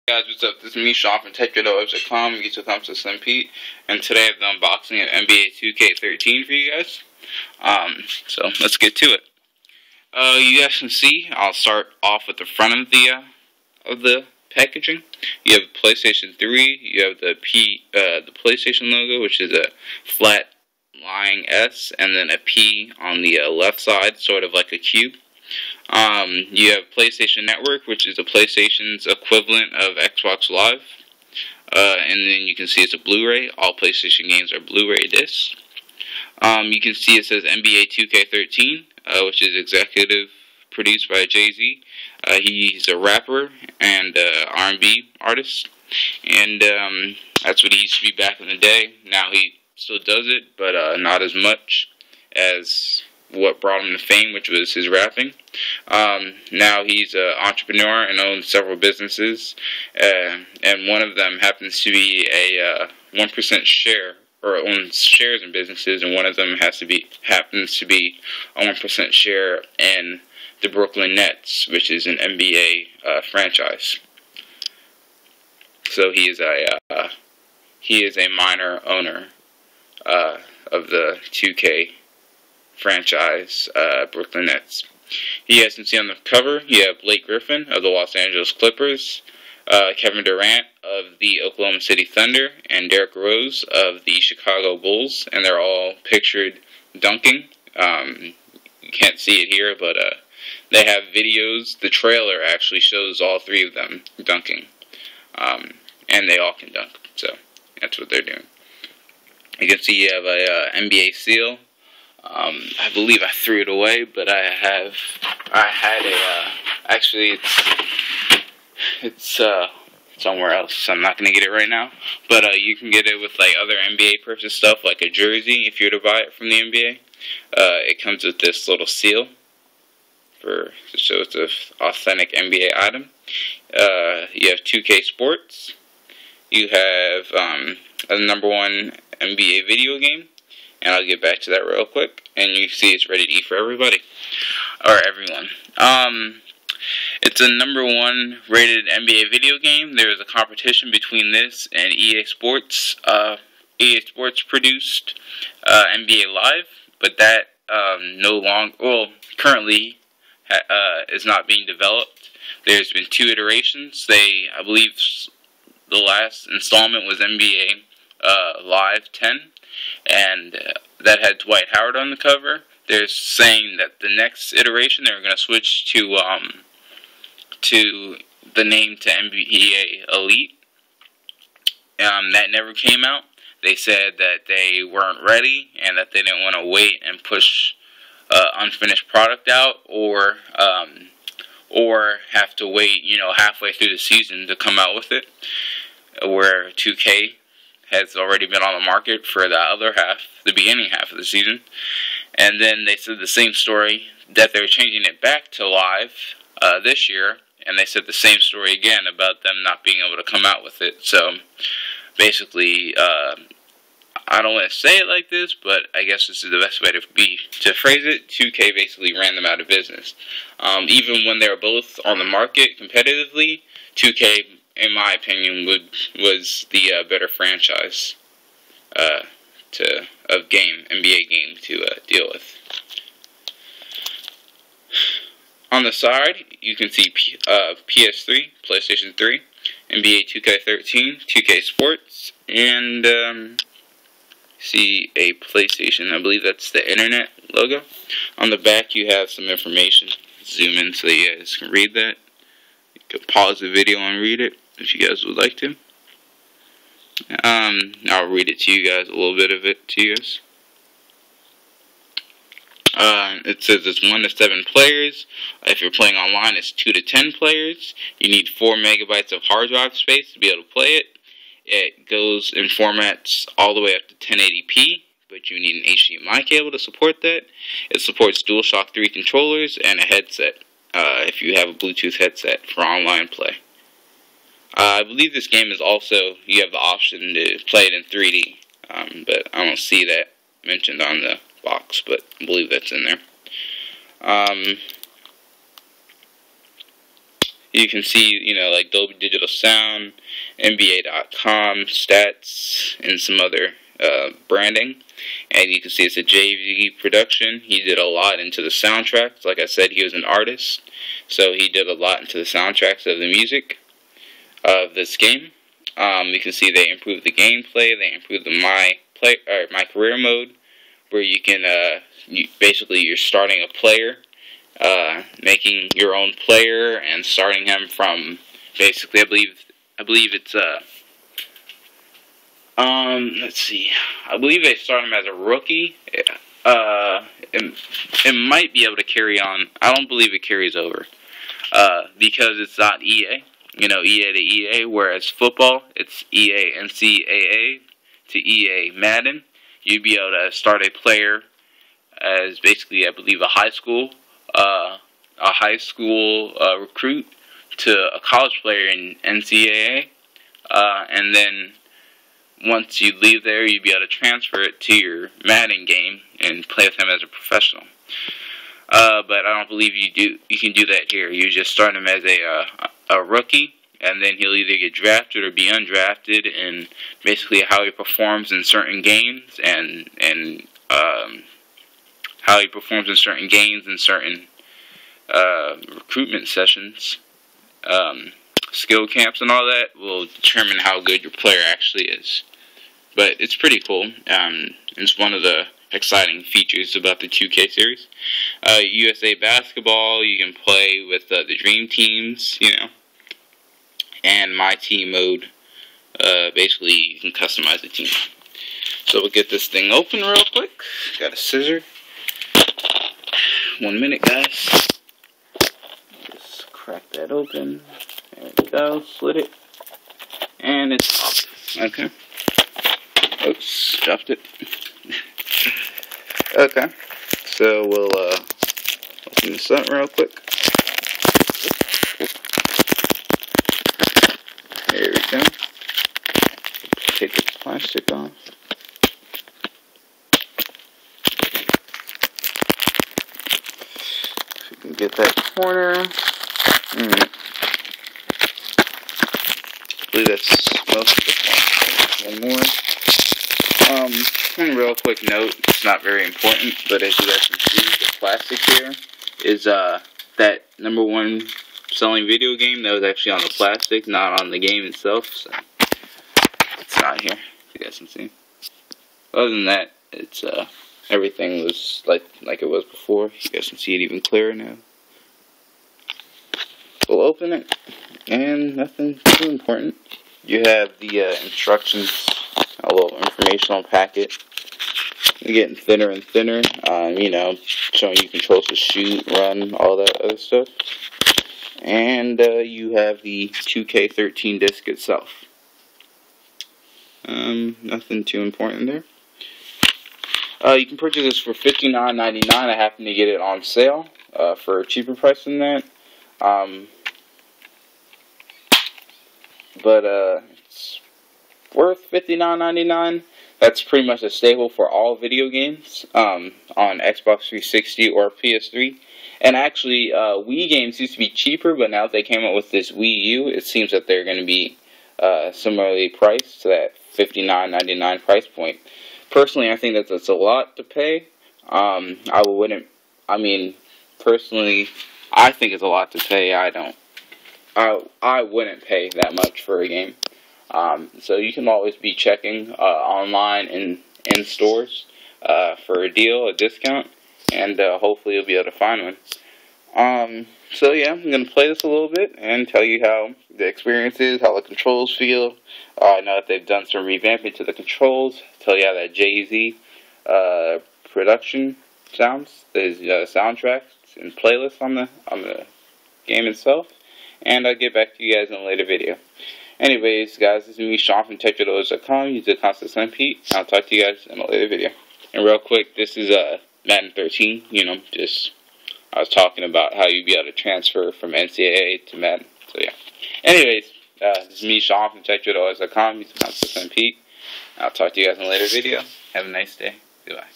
Guys, what's up? This is me, Sean from TechRadioWebs.com, YouTube comes to Slim Pete, and today I have the unboxing of NBA 2K13 for you guys. So let's get to it. You guys can see, I'll start off with the front of the packaging. You have PlayStation 3. You have the PlayStation logo, which is a flat lying S, and then a P on the left side, sort of like a cube. You have PlayStation Network, which is a PlayStation's equivalent of Xbox Live. And then you can see it's a Blu-ray. All PlayStation games are Blu-ray discs. You can see it says NBA 2K13, which is executive produced by Jay-Z. He's a rapper and R&B artist. And that's what he used to be back in the day. Now he still does it, but not as much as what brought him to fame, which was his rapping. Now he's an entrepreneur and owns several businesses, and one of them happens to be a 1% share, or owns shares in businesses, and one of them happens to be a 1% share in the Brooklyn Nets, which is an NBA franchise. So he is a minor owner of the 2K franchise, Brooklyn Nets. You guys can see on the cover, you have Blake Griffin of the Los Angeles Clippers, Kevin Durant of the Oklahoma City Thunder, and Derrick Rose of the Chicago Bulls, and they're all pictured dunking. You can't see it here, but they have videos. The trailer actually shows all three of them dunking, and they all can dunk, so that's what they're doing. You can see you have a NBA seal. I believe I threw it away, but actually it's somewhere else, so I'm not going to get it right now, but you can get it with like other NBA purchase stuff, like a jersey, if you were to buy it from the NBA. It comes with this little seal to show it's an authentic NBA item. You have 2K Sports. You have a #1 NBA video game. And I'll get back to that real quick. And you can see it's ready to eat for everybody. Or everyone. It's a #1 rated NBA video game. There is a competition between this and EA Sports. EA Sports produced NBA Live. But that currently is not being developed. There's been 2 iterations. I believe the last installment was NBA Live 10. And that had Dwight Howard on the cover. They're saying that the next iteration they're going to switch to the name to NBA Elite. That never came out. They said that they weren't ready and that they didn't want to wait and push unfinished product out, or have to wait, halfway through the season to come out with it. Where 2K has already been on the market for the beginning half of the season. And then they said the same story, that they're changing it back to live this year, and they said the same story again about them not being able to come out with it. So basically, I don't want to say it like this, but I guess this is the best way to phrase it. 2K basically ran them out of business. Even when they were both on the market competitively, 2K, in my opinion, was the better franchise NBA game to deal with. On the side, you can see PS3, PlayStation 3, NBA 2K13, 2K Sports, and see a PlayStation. I believe that's the Internet logo. On the back, you have some information. Zoom in so you guys can read that. You can pause the video and read it if you guys would like to. I'll read it to you guys, a little bit of it to you guys. It says it's 1 to 7 players. If you're playing online, it's 2 to 10 players. You need 4 megabytes of hard drive space to be able to play it. It goes in formats all the way up to 1080p, but you need an HDMI cable to support that. It supports DualShock 3 controllers and a headset, if you have a Bluetooth headset for online play. I believe this game is also, you have the option to play it in 3D, but I don't see that mentioned on the box, but I believe that's in there. You can see, like Dolby Digital Sound, NBA.com, stats, and some other branding. And you can see it's a JV production. He did a lot into the soundtracks. Like I said, he was an artist, so he did a lot into the soundtracks of the music of this game. You can see they improved the gameplay. They improved the my career mode, where you can basically you're starting a player, making your own player and starting him from basically I believe it's let's see, I believe they start him as a rookie. It might be able to carry on. I don't believe it carries over because it's not EA. EA to EA, whereas football, it's EA NCAA to EA Madden. You'd be able to start a player as basically, I believe, a high school recruit to a college player in NCAA, and then once you leave there, you'd be able to transfer it to your Madden game and play with him as a professional. But I don't believe you can do that here. You just start him as a rookie, and then he'll either get drafted or be undrafted, and basically how he performs in certain games and how he performs in certain games and certain recruitment sessions, skill camps and all that will determine how good your player actually is. But it's pretty cool. It's one of the exciting features about the 2K series. USA Basketball, you can play with the Dream Teams, and My Team mode. Basically, you can customize the team. So we'll get this thing open real quick. Got a scissor. 1 minute, guys. Just crack that open. There we go. Slit it. And it's off. Okay. Oops, dropped it. Okay, so we'll open this up real quick. There we go. Take the plastic off. If you can get that corner. Alright. I believe that's most of the plastic. One more. One real quick note, it's not very important, but as you guys can see, the plastic here is that #1 selling video game that was actually on the plastic, not on the game itself, so it's not here, you guys can see. Other than that, it's everything was like it was before. You guys can see it even clearer now. We'll open it, and nothing too important. You have the instructions, a little informational packet. You're getting thinner and thinner, showing you controls to shoot, run, all that other stuff. And you have the 2K13 disc itself. Nothing too important there. You can purchase this for $59.99. I happen to get it on sale for a cheaper price than that. But it's worth $59.99. That's pretty much a staple for all video games on Xbox 360 or PS3. And actually, Wii games used to be cheaper, but now that they came up with this Wii U, it seems that they're going to be similarly priced to that $59.99 price point. Personally, I think that's a lot to pay. Personally, I think it's a lot to pay. I wouldn't pay that much for a game. So you can always be checking online and in stores for a deal, a discount, and hopefully you'll be able to find one. So yeah, I'm going to play this a little bit and tell you how the experience is, how the controls feel. I know that they've done some revamping to the controls. Tell you how that Jay-Z production sounds. There's soundtracks and playlists on the game itself. And I'll get back to you guys in a later video. Anyways, guys, this is me, Sean from TechVideos.com. Use the constant Sun Pete. I'll talk to you guys in a later video. And real quick, this is Madden 13. I was talking about how you'd be able to transfer from NCAA to Madden. So yeah. Anyways, this is me, Sean from TechVideos.com. Use the constant Sun Pete. I'll talk to you guys in a later video. Have a nice day. Goodbye.